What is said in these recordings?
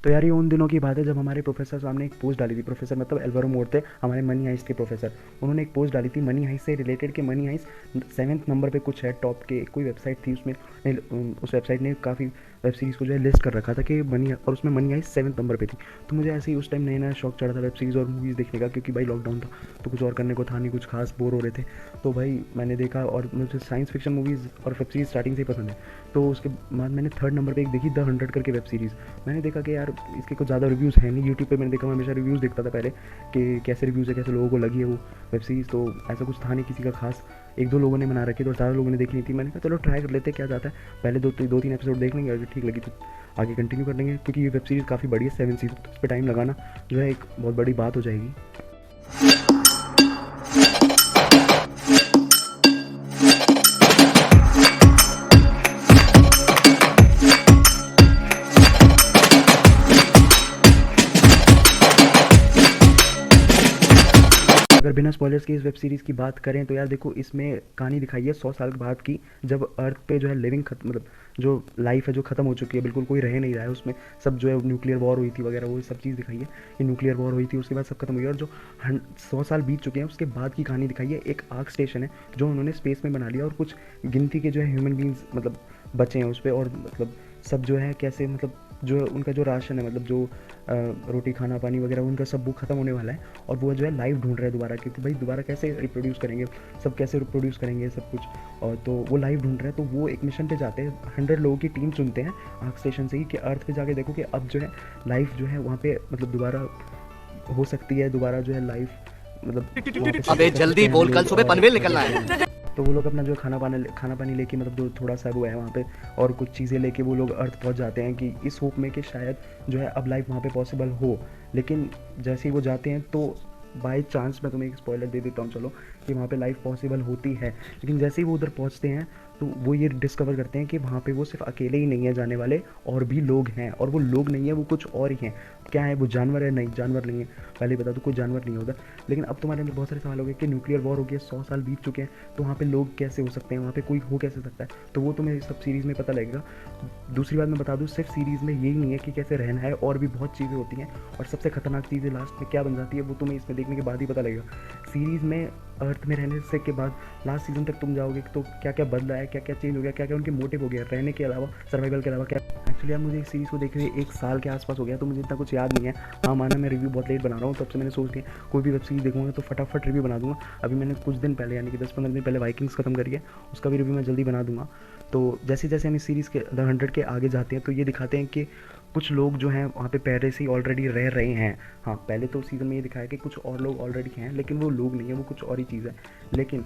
तो यार ये उन दिनों की बात है जब हमारे प्रोफेसर साहब ने एक पोस्ट डाली थी। प्रोफेसर मतलब एल्वारो मोर थे, हमारे मनी हाइस्ट के प्रोफेसर। उन्होंने एक पोस्ट डाली थी मनी हाइस्ट से रिलेटेड कि मनी हाइस्ट 7th नंबर पे कुछ है टॉप के, कोई वेबसाइट थी उसमें। उस वेबसाइट ने काफ़ी वेब सीरीज़ को जो है लिस्ट कर रखा था कि मनी, और उसमें मनी हाइस्ट 7th नंबर पे थी। तो मुझे ऐसे ही उस टाइम नया नया शौक चढ़ा था वेब सीरीज़ और मूवीज़ देखने का, क्योंकि भाई लॉकडाउन था तो कुछ और करने को था नहीं, कुछ खास बोर हो रहे थे। तो भाई मैंने देखा, और मुझे साइंस फिक्शन मूवीज़ और वेब सीरीज़ स्टार्टिंग से ही पसंद है। तो उसके बाद मैंने 3rd नंबर पे एक देखी द 100 करके वेब सीरीज़। मैंने देखा कि यार इसके कुछ ज़्यादा रिव्यूज़ हैं नहीं। यूट्यूब पे मैंने देखा, मैं हमेशा रिव्यूज़ देखता था पहले कि कैसे रिव्यूज़ है, कैसे लोगों को लगी है वो वेब सीरीज़। तो ऐसा कुछ था नहीं किसी का खास, एक दो लोगों ने बना रखी थी और ज़्यादा लोगों ने देखी नहीं थी। मैंने कहा चलो ट्राई कर लेते क्या जाता है, पहले दो तीन एपिसोड देख लेंगे, अगर ठीक लगी तो आगे कंटिन्यू कर लेंगे, क्योंकि ये वेब सीरीज़ काफ़ी बड़ी है 7 सीजन, तो इस पर टाइम लगाना जो है एक बहुत बड़ी बात हो जाएगी। अगर बिना स्पॉयलर्स के इस वेब सीरीज़ की बात करें तो यार देखो, इसमें कहानी दिखाई है 100 साल के बाद की, जब अर्थ पे जो है लिविंग खत्म, मतलब जो लाइफ है जो ख़त्म हो चुकी है, बिल्कुल कोई रह नहीं रहा है उसमें। सब जो है न्यूक्लियर वॉर हुई थी वगैरह, वो सब चीज़ दिखाई है कि न्यूक्लियर वॉर हुई थी, उसके बाद सब खत्म हुई है, और जो 100 साल बीत चुके हैं उसके बाद की कहानी दिखाई है। एक आर्क स्टेशन है जो उन्होंने स्पेस में बना लिया, और कुछ गिनती के जो है ह्यूमन बींग्स मतलब बचे हैं उस पर, और मतलब सब जो है कैसे, मतलब जो उनका जो राशन है, मतलब जो रोटी खाना पानी वगैरह उनका सब वो ख़त्म होने वाला है, और वो जो है लाइफ ढूंढ रहे हैं दोबारा, क्योंकि भाई दोबारा कैसे रिप्रोड्यूस करेंगे, सब कैसे रिप्रोड्यूस करेंगे सब कुछ। और तो वो लाइफ ढूंढ रहे हैं, तो वो एक मिशन पे जाते हैं, 100 लोगों की टीम चुनते हैं आर्क स्टेशन से ही कि अर्थ पे जाके देखो कि अब जो है लाइफ जो है वहाँ पे मतलब दोबारा हो सकती है, दोबारा जो है लाइफ मतलब अबे जल्दी बोल, कल सुबह पनवेल निकलना है। तो वो लोग अपना जो खाना पानी लेके, मतलब जो थोड़ा सा वो है वहाँ पे, और कुछ चीज़ें लेके वो लोग अर्थ पहुँच जाते हैं कि इस होप में कि शायद जो है अब लाइफ वहाँ पे पॉसिबल हो। लेकिन जैसे ही वो जाते हैं तो बाय चांस, मैं तुम्हें एक स्पॉइलर दे देता हूँ चलो, कि वहाँ पे लाइफ पॉसिबल होती है। लेकिन जैसे ही वो उधर पहुँचते हैं तो वो ये डिस्कवर करते हैं कि वहाँ पे वो सिर्फ अकेले ही नहीं है जाने वाले, और भी लोग हैं, और वो लोग नहीं है, वो कुछ और ही हैं। क्या है वो, जानवर है? नहीं, जानवर नहीं है, पहले बता दो, कोई जानवर नहीं है उधर। लेकिन अब तुम्हारे अंदर बहुत सारे सवाल हो गए कि न्यूक्लियर वॉर हो गया, 100 साल बीत चुके हैं, तो वहाँ पे लोग कैसे हो सकते हैं, वहाँ पे कोई हो कैसे सकता है, तो वो तुम्हें सब सीरीज़ में पता लगेगा। दूसरी बात मैं बता दूँ, सिर्फ सीरीज़ में यही नहीं है कि कैसे रहना है, और भी बहुत चीज़ें होती हैं, और सबसे खतरनाक चीज़ें लास्ट में क्या बन जाती है वो तुम्हें इसमें देखने के बाद ही पता लगेगा। सीरीज़ में अर्थ में रहने से के बाद लास्ट सीजन तक तुम जाओगे तो क्या क्या बदला है, क्या क्या चेंज हो गया, क्या क्या उनके मोटिव हो गया रहने के अलावा, सर्वाइवल के अलावा क्या। एक्चुअली यार मुझे इस सीरीज़ को देखे हुए 1 साल के आसपास हो गया, तो मुझे इतना कुछ याद नहीं है। हाँ माना, मैं रिव्यू बहुत लेट बना रहा हूँ, तब से मैंने सोच लिया कोई भी वेब सीरीज़ देखूँगा तो फटाफट रिव्यू बना दूँगा। अभी मैंने कुछ दिन पहले, यानी कि 10-15 दिन पहले वाइकिंग्स खत्म करी है, उसका भी रिव्यू मैं जल्दी बना दूँगा। तो जैसे जैसे हम इस सीरीज़ के द 100 के आगे जाते हैं तो ये दिखाते हैं कि कुछ लोग जो हैं वहाँ पे पहले से ही ऑलरेडी रह रहे हैं। हाँ, पहले तो सीज़न में ये दिखाया कि कुछ और लोग ऑलरेडी हैं, लेकिन वो लोग नहीं है, वो कुछ और ही चीज़ है। लेकिन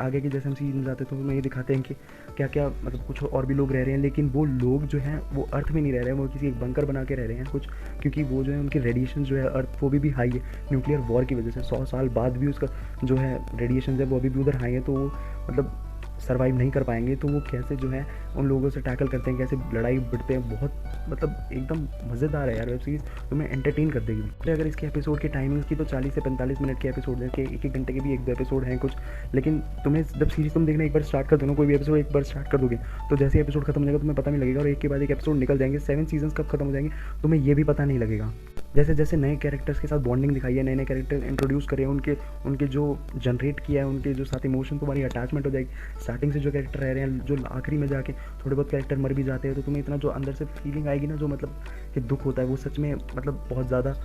आगे के जैसे हम सीजन जाते हैं तो हमें ये दिखाते हैं कि क्या क्या, मतलब कुछ और भी लोग रह रहे हैं, लेकिन वो लोग जो हैं वो अर्थ में नहीं रह रहे हैं, वो किसी एक बंकर बना के रह रहे हैं कुछ, क्योंकि वो जो है उनके रेडिएशन जो है अर्थ वो भी हाई है न्यूक्लियर वॉर की वजह से। 100 साल बाद भी उसका जो है रेडिएशन है वो अभी भी उधर हाई है, तो वो मतलब सर्वाइव नहीं कर पाएंगे। तो वो कैसे जो है उन लोगों से टैकल करते हैं, कैसे लड़ाई भिड़ते हैं, बहुत मतलब एकदम मज़ेदार है यार वेब सीरीज़, तुम्हें एंटरटेन कर देगी। तो अगर इसके एपिसोड की टाइमिंग की तो 40 से 45 मिनट के एपिसोड हैं, कि 1-1 घंटे के भी 1-2 एपिसोड हैं कुछ। लेकिन तुम्हें जब सीरीज़ तुम देखना एक बार स्टार्ट कर दो ना, कोई भी एपिसोड एक बार स्टार्ट कर दोगे तो जैसे एपिसोड खत्म हो जाएगा तुम्हें पता नहीं लगेगा, और एक के बाद एक एपिसोड निकल जाएंगे। 7 सीजन्स कब खत्म हो जाएंगे तुम्हें ये भी पता नहीं लगेगा। जैसे जैसे नए कैरेक्टर्स के साथ बॉन्डिंग दिखाई है, नए नए कैरेक्टर इंट्रोड्यूस करे, उनके उनके जो जनरेट किया है, उनके जो साथ इमोशन, तुम्हारी अटैचमेंट हो जाएगी। स्टार्टिंग से जो कैरेक्टर रह रहे हैं, जो आखिरी में जाके थोड़े बहुत कैरेक्टर मर भी जाते हैं, तो तुम्हें इतना जो अंदर से फीलिंग आएगी ना, जो मतलब कि दुख होता है, वो सच में मतलब बहुत ज़्यादा,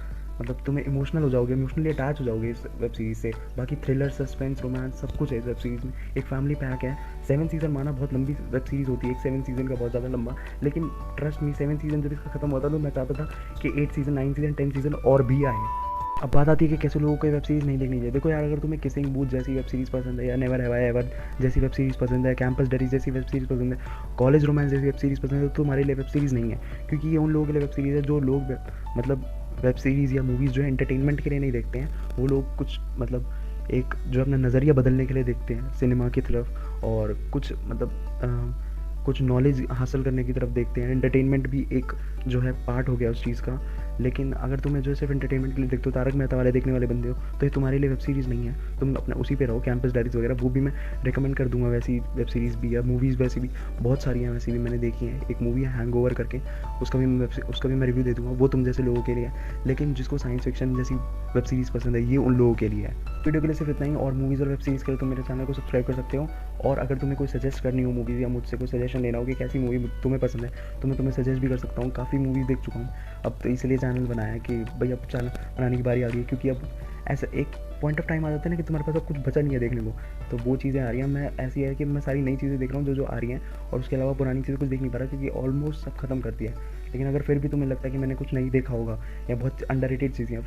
मतलब तुम्हें इमोशनल हो जाओगे, इमोशनली अटैच हो जाओगे इस वेब सीरीज़ से। बाकी थ्रिलर, सस्पेंस, रोमांस सब कुछ है इस वेब सीरीज़ में। एक फैमिली पैक है। 7 सीज़न माना बहुत लंबी वेब सीरीज़ होती है, एक 7 सीज़न का बहुत ज़्यादा लंबा, लेकिन ट्रस्ट मी 7 सीज़न जब इसका खत्म होता तो मैं चाहता था कि 8 सीज़न, 9 सीज़न, 10 सीज़न और भी आए। अब बात आती है कि कैसे लोगों को वेब सीरीज़ नहीं देखनी चाहिए। देखो यार, अगर तुम्हें किसिंग बूथ जैसी वेब सीरीज़ पसंद है, या नेवर हैव आई एवर जैसी वेब सीरीज़ पसंद है, कैंपस डायरीज जैसी वेब सीरीज़ पसंद है, कॉलेज रोमांस जैसी वेब सीरीज़ पसंद है, तो तुम्हारे लिए वेब सीरीज़ नहीं है। क्योंकि ये उन लोगों के लिए वेब सीरीज़ है जो लोग मतलब वेब सीरीज़ या मूवीज़ जो है एंटरटेनमेंट के लिए नहीं देखते हैं। वो लोग कुछ मतलब एक जो अपना नज़रिया बदलने के लिए देखते हैं सिनेमा की तरफ, और कुछ मतलब कुछ नॉलेज हासिल करने की तरफ देखते हैं। एंटरटेनमेंट भी एक जो है पार्ट हो गया उस चीज़ का। लेकिन अगर तुम्हें जो है सिर्फ एंटरटेनमेंट के लिए देखते हो, तारक मेहता वाले देखने वाले बंदे हो, तो ये तुम्हारे लिए वेब सीरीज़ नहीं है। तुम अपना उसी पे रहो, कैंपस डायरीज वगैरह, वो भी मैं रिकमेंड कर दूंगा। वैसी वेब सीरीज़ भी या मूवीज़ वैसे भी बहुत सारी हैं, वैसे भी मैंने देखी हैं। एक मूवी है हैंगओवर करके, उसका भी मैं रिव्यू दे दूंगा, वो तुम जैसे लोगों के लिए है। लेकिन जिसको साइंस फिक्शन जैसी वेब सीरीज़ पसंद है, ये उन लोगों के लिए है। वीडियो के लिए सिर्फ इतना ही, और मूवीज़ और वेब सीरीज़ के लिए तुम मेरे चैनल को सब्सक्राइब कर सकते हो। और अगर तुम्हें कोई सजेस्ट करनी हो मूवीज़, या मुझसे कोई सजेशन लेना हो कि कैसी मूवी तुम्हें पसंद है, तो मैं तुम्हें सजेस्ट भी कर सकता हूँ। काफ़ी मूवीज़ देख चुका हूँ अब, तो इसलिए चैनल बनाया है कि भाई अब चैनल बनाने की बारी आ गई है। क्योंकि अब ऐसा एक पॉइंट ऑफ टाइम आ जाता है ना कि तुम्हारे पास अब कुछ बचा नहीं है देखने को, तो वो चीज़ें आ रही हैं। मैं ऐसी है कि मैं सारी नई चीज़ें देख रहा हूँ जो आ रही हैं, और उसके अलावा पुरानी चीज़ें कुछ देख नहीं पा रहा, क्योंकि ऑलमोस्ट सब खत्म कर दिया है। लेकिन अगर फिर भी तुम्हें लगता है कि मैंने कुछ नहीं देखा होगा, या बहुत अंडररेटेड चीज़ें,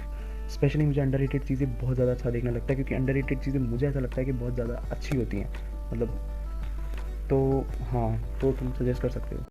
स्पेशली मुझे अंडररेटेड चीज़ें बहुत ज़्यादा अच्छा देखना लगता है, क्योंकि अंडररेटेड चीज़ें मुझे ऐसा लगता है कि बहुत ज़्यादा अच्छी होती हैं, मतलब। तो हाँ, तो तुम सजेस्ट कर सकते हो।